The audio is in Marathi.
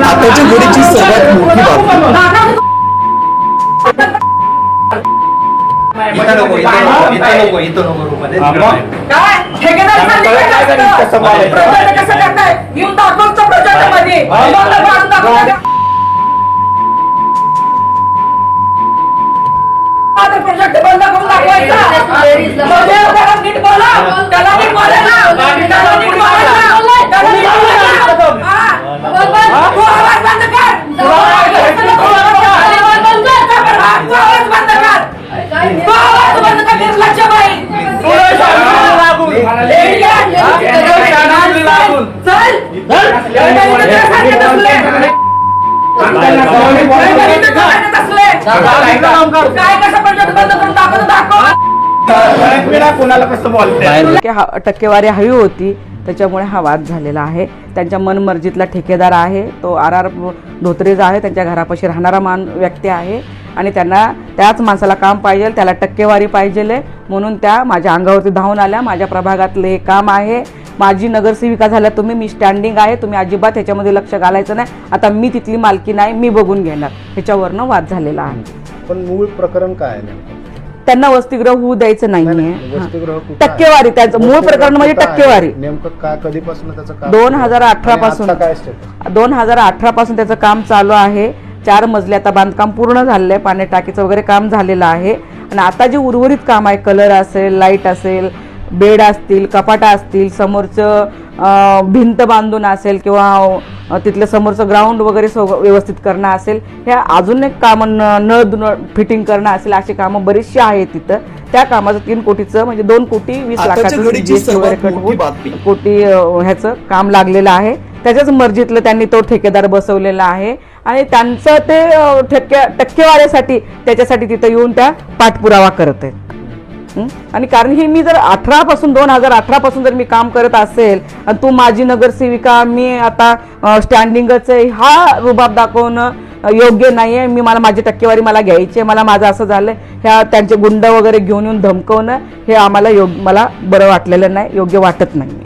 आताच्या घडीची सर्वात मोठी बाब प्रोजेक्ट बंद करून दाखवायचा नीट बोला त्याला नीट टक्केवारी हवी होती त्याच्यामुळे हा वाद झालेला आहे। त्यांच्या मनमर्जीतला ठेकेदार आहे तो RR धोत्रेज आहे, त्यांच्या घरापाशी राहणारा व्यक्ती आहे आणि त्यांना त्याच माणसाला काम पाहिजे, त्याला टक्केवारी पाहिजे म्हणून त्या माझ्या अंगावरती धावून आल्या। माझ्या प्रभागातले हे काम आहे, माझी नगरसेविका झाल्या तुम्ही, मी स्टँडिंग आहे, तुम्ही अजिबात ह्याच्यामध्ये लक्ष घालायचं नाही, आता मी तिथली मालकी नाही, मी बघून घेणार, ह्याच्यावरनं वाद झालेला आहे। पण मूळ प्रकरण काय आहे नेमकं? त्यांना वसतिगृह होऊ द्यायचं नाहीये, टक्केवारी, त्यांचं मूळ प्रकरण म्हणजे टक्केवारी। नेमकं काय, कधीपासून त्याचं काम? 2018 पासून, 2018 पासून त्याचं काम चालू आहे। 4 मजले आता बांधकाम पूर्ण झालेलं आहे, पाणी टाकीचं वगैरे काम झालेलं आहे आणि आता जे उर्वरित काम आहे, कलर असेल, लाईट असेल, बेड असतील, कपाटा असतील, समोरचं भिंत बांधून असेल किंवा तिथलं समोरचं ग्राउंड वगैरे व्यवस्थित करणं असेल, ह्या अजून एक कामं नळ फिटिंग करणं असेल, अशी कामं बरीचशी आहेत तिथं। त्या कामाचं 3 कोटीचं म्हणजे 2,20,00,000 वगैरे कोटी ह्याचं काम लागलेलं आहे। त्याच्याच मर्जीतलं त्यांनी तो ठेकेदार बसवलेला आहे आणि त्यांचं ते टक्केवारीसाठी त्याच्यासाठी तिथं येऊन त्या पाठपुरावा करत आहेत। आणि कारण हे मी जर 2018 पासून जर मी काम करत असेल आणि तू माझी नगरसेविका, मी आता स्टँडिंगच आहे, हा रुबाब दाखवणं योग्य नाही आहे। मला माझी टक्केवारी मला घ्यायची आहे, मला माझं असं झालं, ह्या त्यांचे गुंड वगैरे घेऊन येऊन धमकवणं हे आम्हाला मला बरं वाटलेलं नाही, योग्य वाटत नाही।